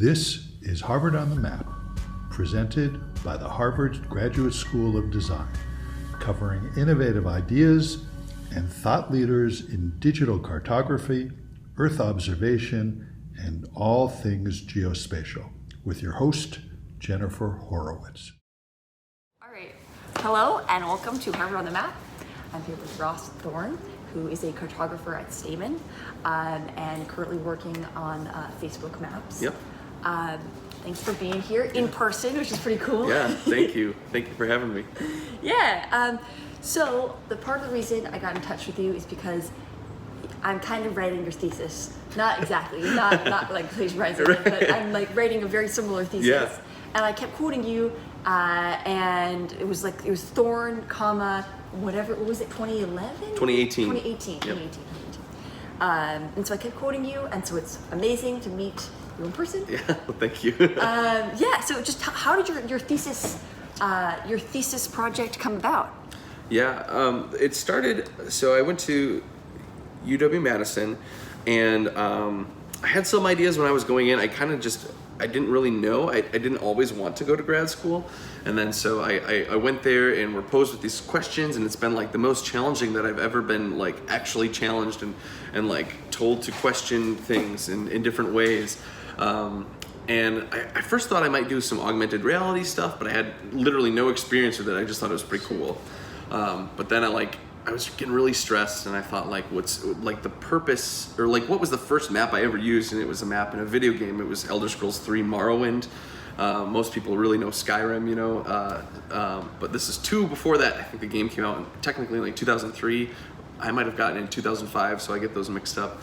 This is Harvard on the Map, presented by the Harvard Graduate School of Design, covering innovative ideas and thought leaders in digital cartography, Earth observation, and all things geospatial, with your host, Jennifer Horowitz. All right. Hello, and welcome to Harvard on the Map. I'm here with Ross Thorn, who is a cartographer at Stamen, and currently working on Facebook maps. Yep. Thanks for being here in person, which is pretty cool. Yeah, thank you. Thank you for having me. Yeah. So the part of the reason I got in touch with you is because I'm kind of writing your thesis. Not exactly, not like plagiarizing it, but I'm like writing a very similar thesis. Yeah. And I kept quoting you, and it was Thorn, whatever, what was it, 2011? 2018. 2018. Yep. 2018. And so I kept quoting you, and so it's amazing to meet you in person. Yeah, well, thank you. So just how did your thesis project come about? Yeah, it started, so I went to UW-Madison, and I had some ideas when I was going in. I didn't really know. I didn't always want to go to grad school. And then so I went there and were posed with these questions, and it's been like the most challenging that I've ever been like actually challenged and like told to question things in different ways. And I first thought I might do some augmented reality stuff, but I had literally no experience with it. I just thought it was pretty cool. But then I was getting really stressed, and I thought what's like the purpose, or like what was the first map I ever used? And it was a map in a video game. It was Elder Scrolls 3 Morrowind. Most people really know Skyrim, you know, but this is 2 before that. I think the game came out technically in like 2003. I might have gotten it in 2005, so I get those mixed up.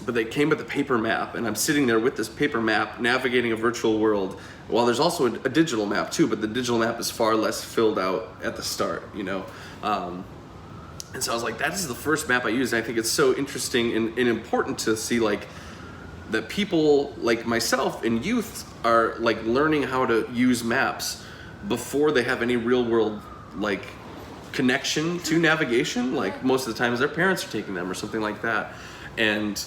But they came with a paper map, and I'm sitting there with this paper map navigating a virtual world. Well, there's also a digital map too, but the digital map is far less filled out at the start, you know. And so I was like, that is the first map I used. And I think it's so interesting and important to see like that people like myself and youth are like learning how to use maps before they have any real world like connection to navigation. Like most of the times their parents are taking them or something like that. And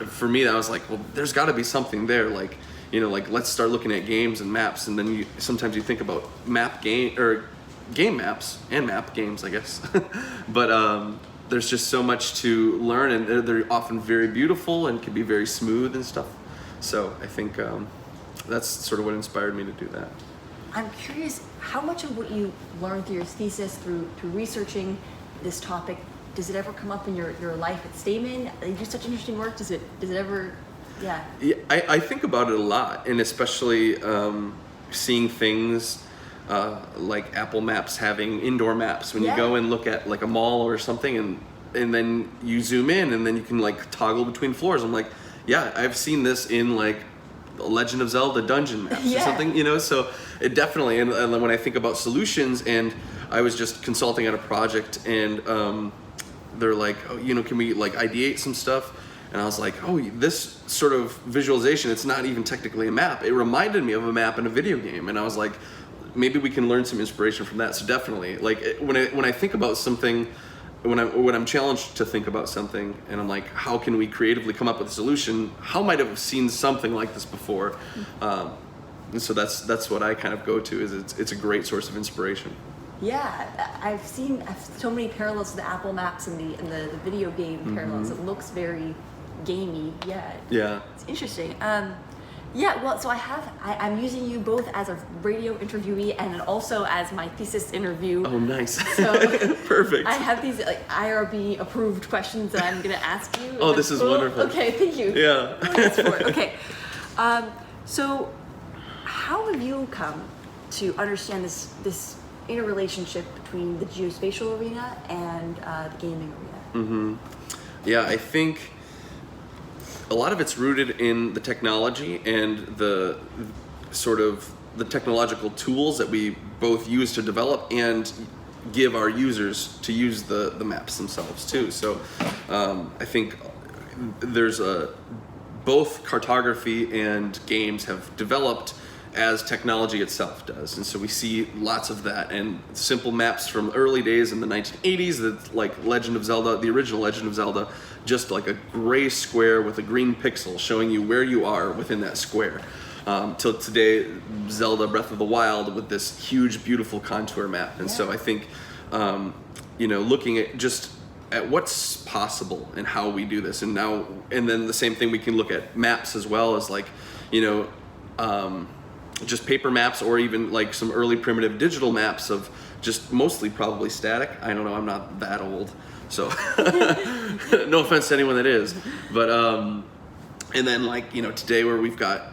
for me, I was like, well, there's got to be something there. Like, you know, like let's start looking at games and maps. And then sometimes you think about game maps and map games, I guess. But there's just so much to learn, and they're often very beautiful and can be very smooth and stuff. So I think that's sort of what inspired me to do that. I'm curious, how much of what you learned through your thesis, through researching this topic, does it ever come up in your life at Stamen? You do such interesting work. Does it ever, yeah? Yeah, I think about it a lot, and especially seeing things like Apple Maps having indoor maps. When you go and look at like a mall or something, and then you zoom in, and then you can like toggle between floors. I'm like, yeah, I've seen this in like Legend of Zelda dungeon maps or something, you know. So it definitely, and when I think about solutions, and I was just consulting at a project, and they're like, oh, you know, can we like ideate some stuff? And I was like, oh, this sort of visualization, it's not even technically a map. It reminded me of a map in a video game. And I was like, maybe we can learn some inspiration from that. So definitely, like when I think about something, when I'm challenged to think about something, and I'm like, how can we creatively come up with a solution? How might I have seen something like this before? And so that's what I kind of go to. Is it's a great source of inspiration. Yeah, I've seen so many parallels to the Apple Maps and the video game parallels. It looks very gamey. Yeah. It's interesting. Well, so I'm using you both as a radio interviewee and also as my thesis interview. Oh, nice. So perfect. I have these like IRB approved questions that I'm going to ask you. Oh, this is wonderful. Okay, thank you. Yeah. Okay. So how have you come to understand this interrelationship between the geospatial arena and the gaming arena? Yeah, I think a lot of it's rooted in the technology and the sort of the technological tools that we both use to develop and give our users to use the maps themselves too. So I think there's both cartography and games have developed as technology itself does. And so we see lots of that, and simple maps from early days in the 1980s, that like Legend of Zelda, the original Legend of Zelda, just like a gray square with a green pixel showing you where you are within that square. Till today, Zelda Breath of the Wild with this huge, beautiful contour map. And so I think, looking at what's possible and how we do this, and then the same thing, we can look at maps as well as like, just paper maps, or even like some early primitive digital maps of just mostly probably static. I don't know, I'm not that old, so no offense to anyone that is, but and then like today where we've got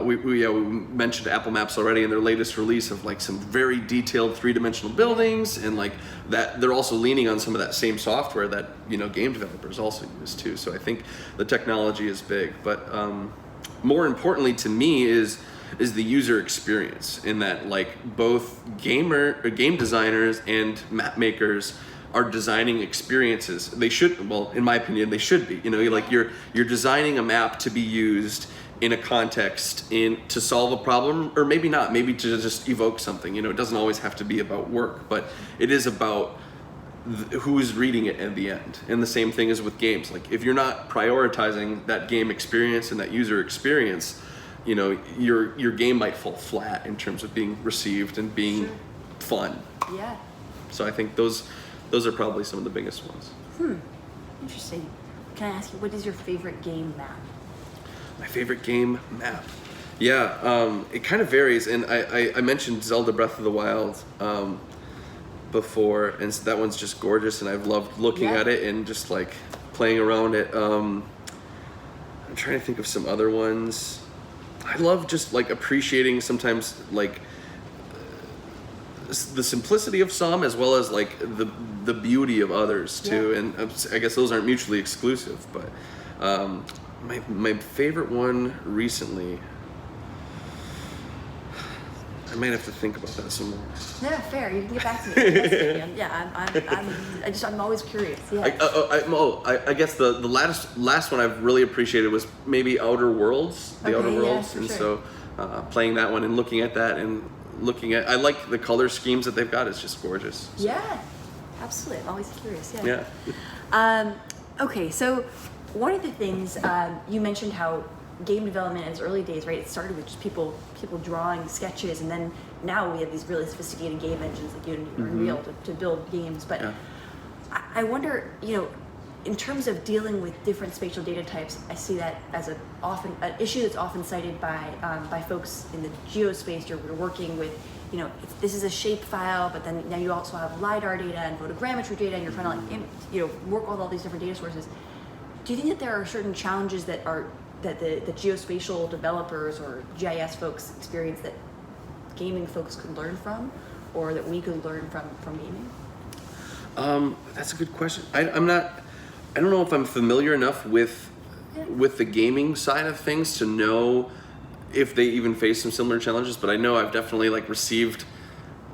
we mentioned Apple Maps already in their latest release of like some very detailed three-dimensional buildings, and like that they're also leaning on some of that same software that game developers also use too. So I think the technology is big, but more importantly to me is the user experience, in that like both game designers and map makers are designing experiences. They should, well, in my opinion, they should be. Like you're designing a map to be used in a context to solve a problem, or maybe not, maybe to just evoke something. It doesn't always have to be about work, but it is about who's reading it at the end. And the same thing is with games. Like if you're not prioritizing that game experience and that user experience, your game might fall flat in terms of being received and being fun. Yeah. So I think those are probably some of the biggest ones. Interesting. Can I ask you, what is your favorite game map? My favorite game map? Yeah, it kind of varies, and I mentioned Zelda Breath of the Wild before, and so that one's just gorgeous, and I've loved looking at it and just like playing around it. I'm trying to think of some other ones. I love just like appreciating sometimes like the simplicity of some, as well as like the beauty of others too. And I guess those aren't mutually exclusive, but my favorite one recently, I might have to think about that some more. Yeah, fair. You can get back to me. I'm always curious. Yeah. I guess the last one I've really appreciated was maybe Outer Worlds, Outer Worlds, and so playing that one and looking at that and I like the color schemes that they've got. It's just gorgeous. So. Yeah, absolutely. I'm always curious. Yeah. Okay, so one of the things you mentioned how game development in its early days, right? It started with just people drawing sketches, and then now we have these really sophisticated game engines like Unity or Unreal to build games. But I wonder, in terms of dealing with different spatial data types, I see that as an issue that's often cited by folks in the geospace. You're working with, this is a shape file, but then now you also have LiDAR data and photogrammetry data, and you're trying to work with all these different data sources. Do you think that there are certain challenges that the geospatial developers or GIS folks experience that gaming folks could learn from, or that we could learn from gaming? That's a good question. I don't know if I'm familiar enough with the gaming side of things to know if they even face some similar challenges, but I know I've definitely like received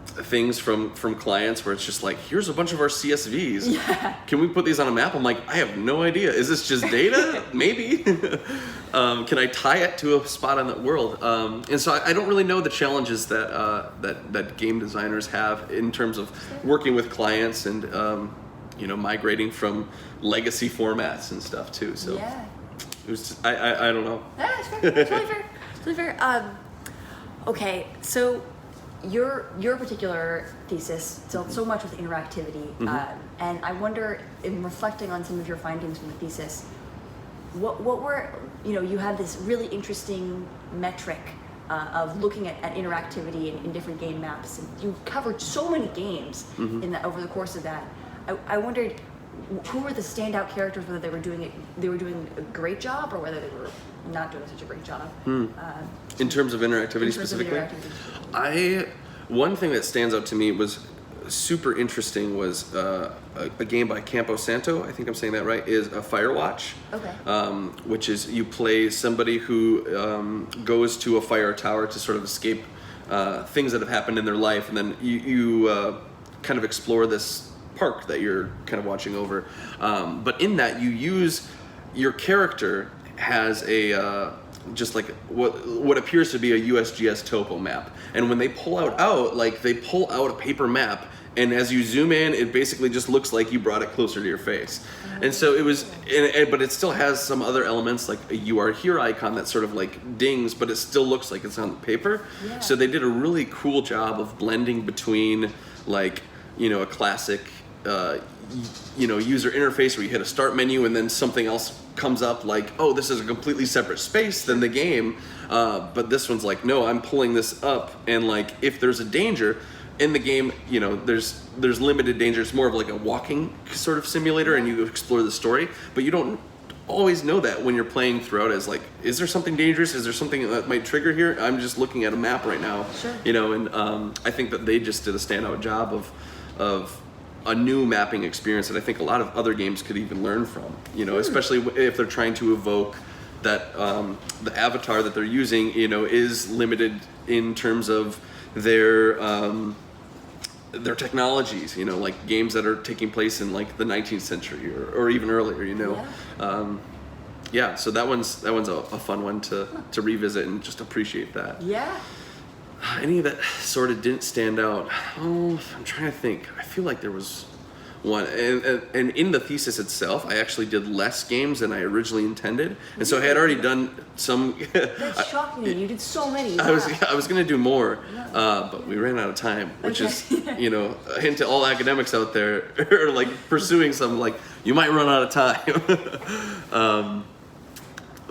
things from clients where it's just like, here's a bunch of our CSVs. Yeah. Can we put these on a map? I'm like, I have no idea. Is this just data? Maybe. Can I tie it to a spot on that world? And so I don't really know the challenges that game designers have in terms of working with clients and migrating from legacy formats and stuff too. So it was just, I don't know. Yeah, it's fair. It's totally fair. Totally fair. Okay, so your particular thesis dealt so much with interactivity, and I wonder, in reflecting on some of your findings from the thesis, what were, you had this really interesting metric of looking at interactivity in different game maps, and you covered so many games over the course of that. I wondered, who were the standout characters, whether they were doing a great job or whether they were not doing such a great job. In terms of interactivity specifically? One thing that stands out to me was super interesting was a game by Campo Santo, I think I'm saying that right, is a Firewatch. Okay. Which is you play somebody who goes to a fire tower to sort of escape things that have happened in their life, and then you kind of explore this park that you're kind of watching over. But in that, you use your character has a just like what appears to be a USGS topo map, and when they pull out a paper map, and as you zoom in, it basically just looks like you brought it closer to your face. And so it was, but it still has some other elements like a "You Are Here" icon that sort of like dings, but it still looks like it's on the paper. Yeah. So they did a really cool job of blending between like, a classic, user interface where you hit a start menu and then something else comes up like, oh, this is a completely separate space than the game. But this one's like, no, I'm pulling this up, and like if there's a danger in the game, there's limited danger. It's more of like a walking sort of simulator, and you explore the story, but you don't always know that when you're playing throughout. As like, is there something dangerous? Is there something that might trigger here? I'm just looking at a map right now. Sure. And I think that they just did a standout job of a new mapping experience that I think a lot of other games could even learn from, especially if they're trying to evoke that the avatar that they're using, is limited in terms of their technologies, like games that are taking place in like the 19th century or even earlier, so that one's a fun one to revisit and just appreciate that. Yeah. Any that sort of didn't stand out, I'm trying to think. I feel like there was one, and in the thesis itself, I actually did less games than I originally intended, and so I had already done some. That's shocking me. You did so many. I was going to do more, but we ran out of time, which is a hint to all academics out there are like pursuing some, like, you might run out of time.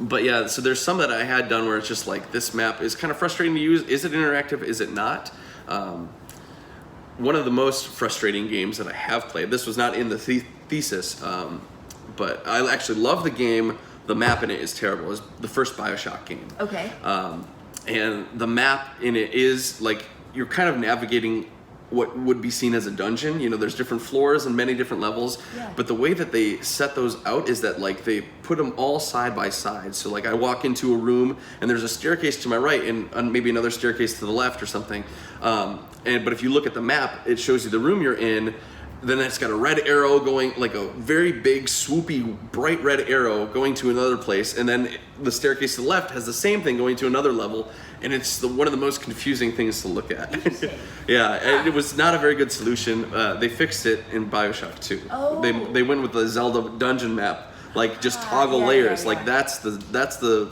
But yeah, so there's some that I had done where it's just like, this map is kind of frustrating to use. Is it interactive? Is it not? One of the most frustrating games that I have played, this was not in the thesis, but I actually love the game. The map in it is terrible. It's the first BioShock game. Okay. And the map in it is like, you're kind of navigating what would be seen as a dungeon. There's different floors and many different levels, but the way that they set those out is that like they put them all side by side. So like I walk into a room and there's a staircase to my right and maybe another staircase to the left or something. But if you look at the map, it shows you the room you're in. Then it's got a red arrow going, like a very big, swoopy, bright red arrow going to another place. And then the staircase to the left has the same thing going to another level. And it's one of the most confusing things to look at. And it was not a very good solution. They fixed it in BioShock 2. Oh. They went with the Zelda dungeon map, like just toggle layers. Like that's the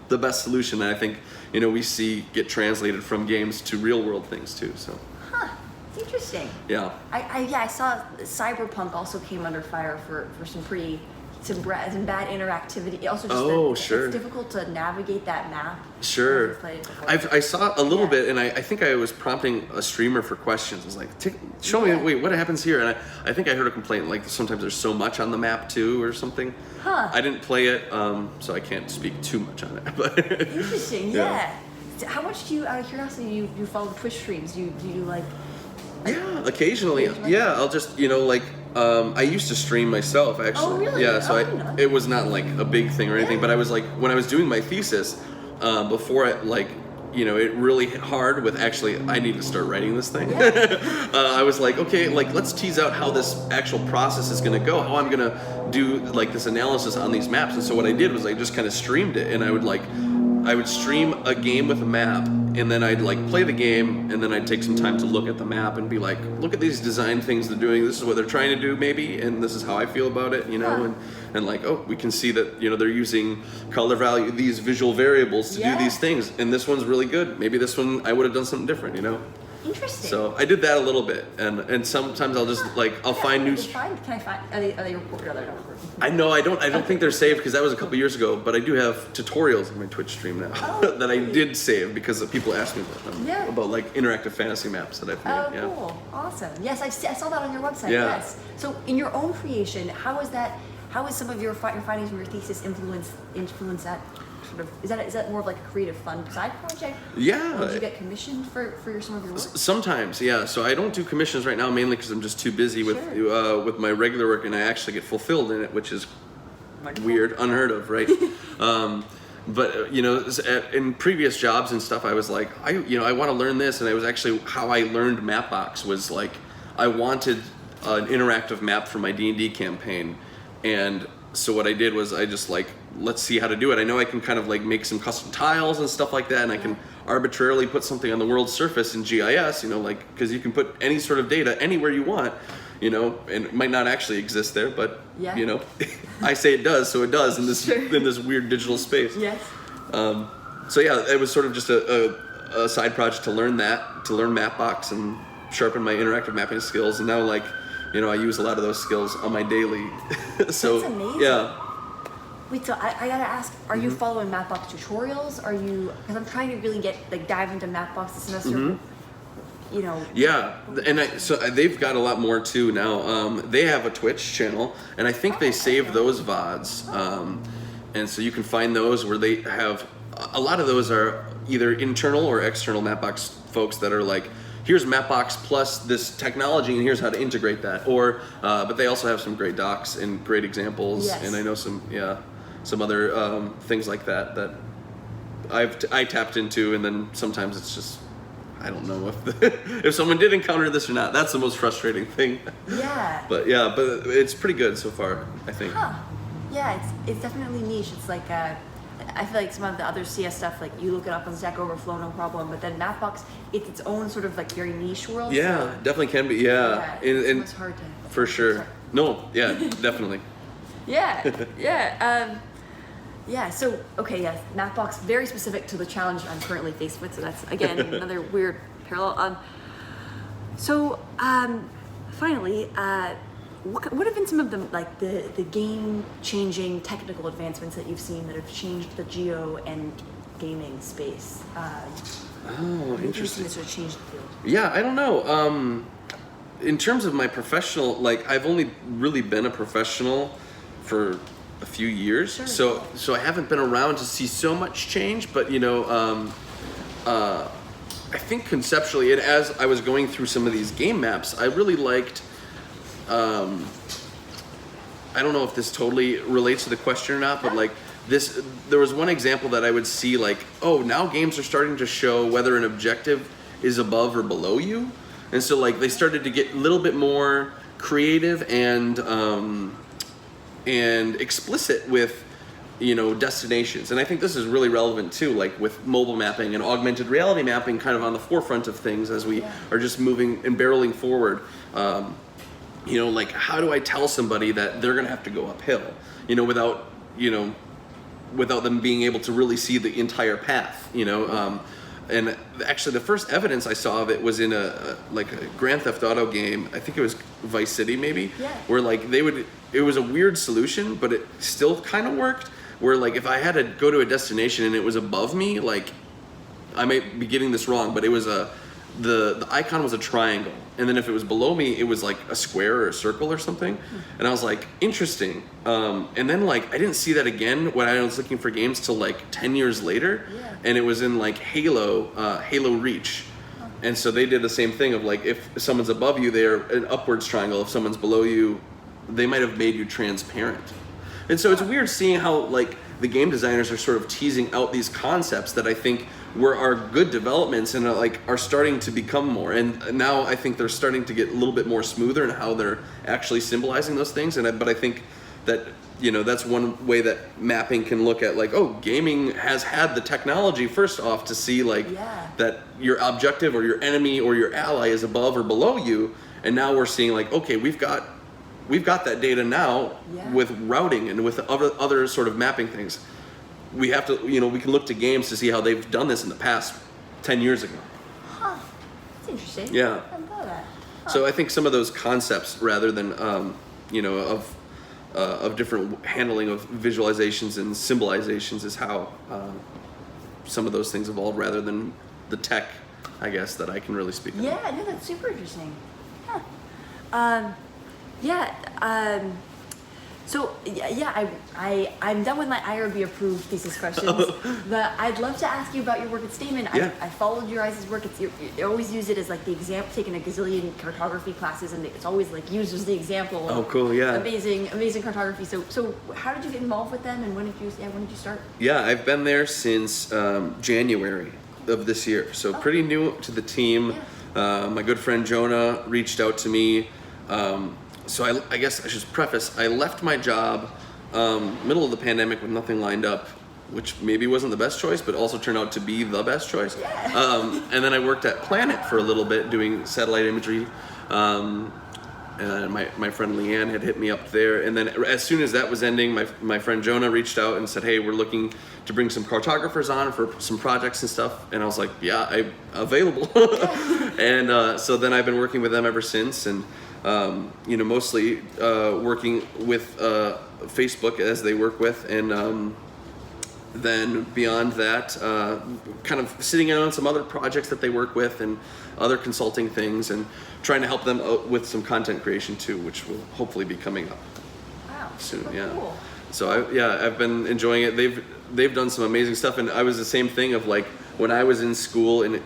best solution that I think we see get translated from games to real world things too. So. Interesting. Yeah. I saw Cyberpunk also came under fire for some bad interactivity. Also just sure. It's difficult to navigate that map. Sure. I saw a little bit, and I think I was prompting a streamer for questions. I was like, show me, wait, what happens here? And I think I heard a complaint, like sometimes there's so much on the map too or something. Huh. I didn't play it, so I can't speak too much on it. But Interesting, yeah. So how much do you, out of curiosity, you follow Twitch streams? Do you like... Yeah, occasionally. Yeah, I'll just, I used to stream myself, actually. Oh, really? Yeah, so it was not like a big thing or anything, but I was like, when I was doing my thesis, before it really hit hard with actually, I need to start writing this thing. I was like, okay, like let's tease out how this actual process is going to go, how I'm going to do like this analysis on these maps. And so what I did was I just kind of streamed it, and I would stream a game with a map, and then I'd like play the game, and then I'd take some time to look at the map and be like, look at these design things they're doing. This is what they're trying to do maybe, and this is how I feel about it, and like, oh, we can see that, they're using color value, these visual variables to do these things, and this one's really good. Maybe this one I would have done something different, Interesting. So I did that a little bit, and sometimes I'll just I'll find new. Can I find? Are they recorded? Are they not recorded? I know I don't think they're saved because that was a couple years ago. But I do have tutorials on my Twitch stream now that I did save because people asked me about them. Yeah. About like interactive fantasy maps that I've made. Oh, cool! Awesome. Yes, I saw that on your website. Yeah. Yes. So in your own creation, how is that? How is some of your findings from your thesis influence that? Sort of, is that more of like a creative fun side project? Yeah. Or did you get commissioned for some of your work? Sometimes, yeah. So I don't do commissions right now, mainly because I'm just too busy with my regular work, and I actually get fulfilled in it, which is weird, unheard of, right? But in previous jobs and stuff, I was like, I want to learn this, and it was actually how I learned Mapbox was like, I wanted an interactive map for my D&D campaign, and so what I did was I just like, let's see how to do it. I know I can kind of like make some custom tiles and stuff like that, and I can arbitrarily put something on the world's surface in GIS, you know, like, because you can put any sort of data anywhere you want, you know, and it might not actually exist there, but you know, I say it does, so it does in this in this weird digital space. Yes. So yeah, it was sort of just a side project to learn Mapbox and sharpen my interactive mapping skills, and now like, you know, I use a lot of those skills on my daily. So that's amazing. yeah. Wait, so I gotta ask, are you following Mapbox tutorials? Are you, because I'm trying to really dive into Mapbox this semester. You know. Yeah, and so they've got a lot more too now. They have a Twitch channel, and I think they save those VODs. And so you can find those where they have, a lot of those are either internal or external Mapbox folks that are like, here's Mapbox plus this technology, and here's how to integrate that. Or, but they also have some great docs and great examples, and I know some other things like that I tapped into, and then sometimes it's just, I don't know if if someone did encounter this or not. That's the most frustrating thing. Yeah. But it's pretty good so far, I think. Huh. Yeah, it's definitely niche. It's like I feel like some of the other CS stuff, like you look it up on Stack Overflow, no problem. But then Mapbox, it's its own sort of like very niche world. Yeah, so definitely can be. Yeah, it's hard to. For sure. Sorry. No, yeah, definitely. Yeah. So okay, yes, Mapbox very specific to the challenge I'm currently faced with. So that's again another weird parallel. Finally, what have been some of the game-changing technical advancements that you've seen that have changed the geo and gaming space? Interesting. Sort of changed the field. Yeah, I don't know. In terms of my professional, like I've only really been a professional for a few years, Sure. so I haven't been around to see so much change. But you know, I think conceptually, and as I was going through some of these game maps, I really liked. I don't know if this totally relates to the question or not, but like this, there was one example that I would see like, oh, now games are starting to show whether an objective is above or below you. And so like they started to get a little bit more creative and explicit with, you know, destinations. And I think this is really relevant too, like with mobile mapping and augmented reality mapping kind of on the forefront of things as we are just moving and barreling forward. You know, like how do I tell somebody that they're gonna have to go uphill, you know, without them being able to really see the entire path, you know? And actually the first evidence I saw of it was in a Grand Theft Auto game. I think it was Vice City maybe, where like it was a weird solution, but it still kind of worked, where like if I had to go to a destination and it was above me, like I might be getting this wrong, but it was the icon was a triangle, and then if it was below me, it was like a square or a circle or something. And I was like, interesting. And then like I didn't see that again when I was looking for games till like 10 years later, and it was in like Halo Reach. And so they did the same thing of like if someone's above you, they're an upwards triangle. If someone's below you, they might have made you transparent. And so it's weird seeing how like the game designers are sort of teasing out these concepts that I think are good developments and are starting to become more. And now I think they're starting to get a little bit more smoother in how they're actually symbolizing those things. But I think that, you know, that's one way that mapping can look at like, oh, gaming has had the technology first off to see like that your objective or your enemy or your ally is above or below you. And now we're seeing like, okay, we've got that data now with routing and with other sort of mapping things. We have to, you know, we can look to games to see how they've done this in the past 10 years ago. Huh, that's interesting. Yeah. I didn't know that. Huh. So I think some of those concepts, rather than, you know, of different handling of visualizations and symbolizations, is how some of those things evolved, rather than the tech, I guess, that I can really speak about. Yeah, no, that's super interesting. Huh. So I'm done with my IRB approved thesis questions, but I'd love to ask you about your work at Stamen. I followed your guys' work. You always use it as like the example, taking a gazillion cartography classes, and it's always like used as the example. Oh, cool! Yeah. Amazing cartography. So how did you get involved with them, and when did you start? Yeah, I've been there since January of this year, so pretty new to the team. Yeah. My good friend Jonah reached out to me. So I guess I should preface, I left my job middle of the pandemic with nothing lined up, which maybe wasn't the best choice, but also turned out to be the best choice. Yeah. And then I worked at Planet for a little bit doing satellite imagery. And my friend Leanne had hit me up there. And then as soon as that was ending, my friend Jonah reached out and said, hey, we're looking to bring some cartographers on for some projects and stuff. And I was like, yeah, I'm available. And so then I've been working with them ever since. And, mostly working with Facebook as they work with. And then beyond that, kind of sitting in on some other projects that they work with and other consulting things, and trying to help them out with some content creation too, which will hopefully be coming up soon. Cool. So I've been enjoying it. They've done some amazing stuff, and I was the same thing of like when I was in school, and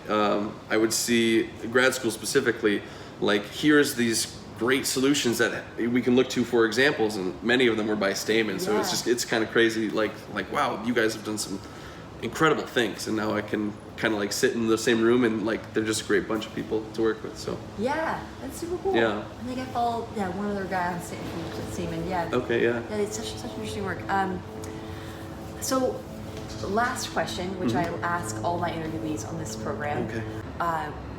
I would see grad school specifically, like here's these great solutions that we can look to for examples, and many of them were by Stamen. So it's kind of crazy. Like wow, you guys have done some incredible things, and now I can kind of like sit in the same room, and like they're just a great bunch of people to work with. So yeah, that's super cool. Yeah, I think I followed one other guy on Stamen. Yeah. Okay. Yeah. Yeah, it's such interesting work. So last question, which I ask all my interviewees on this program. Okay.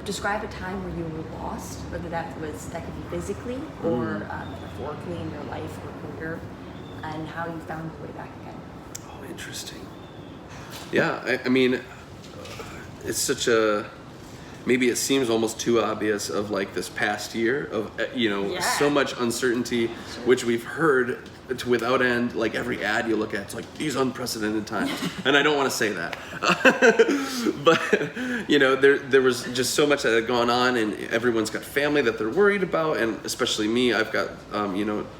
Describe a time where you were lost, whether that could be physically or metaphorically in your life or career, and how you found your way back again. Oh, interesting. Yeah, I mean, it's such a, maybe it seems almost too obvious of like this past year of, so much uncertainty, which we've heard to without end. Like every ad you look at, it's like these unprecedented times. And I don't want to say that. But, there was just so much that had gone on, and everyone's got family that they're worried about. And especially me, I've got,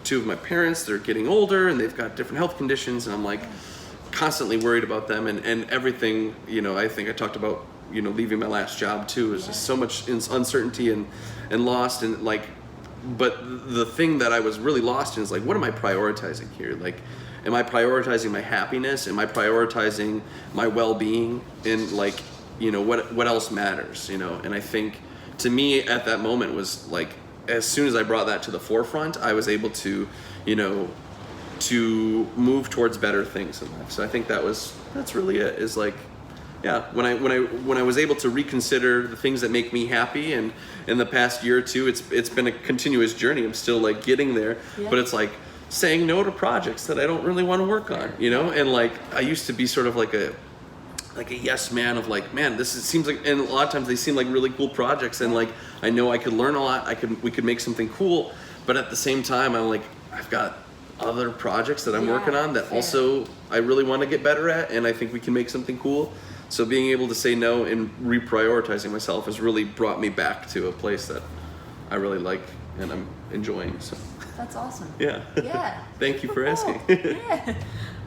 two of my parents, they're getting older and they've got different health conditions. And I'm like constantly worried about them, and everything, I think I talked about, leaving my last job too, is just so much uncertainty and lost, and like, but the thing that I was really lost in is like, what am I prioritizing here? Like, am I prioritizing my happiness? Am I prioritizing my well-being? And like, what else matters? And I think to me at that moment was like, as soon as I brought that to the forefront, I was able to, to move towards better things in life. So I think that's really it, is like, yeah, when I was able to reconsider the things that make me happy, and in the past year or two, it's been a continuous journey. I'm still like getting there, but it's like saying no to projects that I don't really want to work on, and like I used to be sort of like a yes man of like, man, seems like, and a lot of times they seem like really cool projects, and like I know I could learn a lot, we could make something cool, but at the same time I'm like, I've got other projects that I'm working on that also I really want to get better at, and I think we can make something cool. So being able to say no and reprioritizing myself has really brought me back to a place that I really like and I'm enjoying. So that's awesome. Yeah. Yeah. Thank you for asking. Yeah.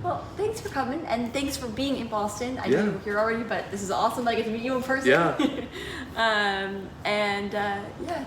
Well, thanks for coming, and thanks for being in Boston. I know you're here already, but this is awesome. I get to meet you in person. Yeah. Yeah.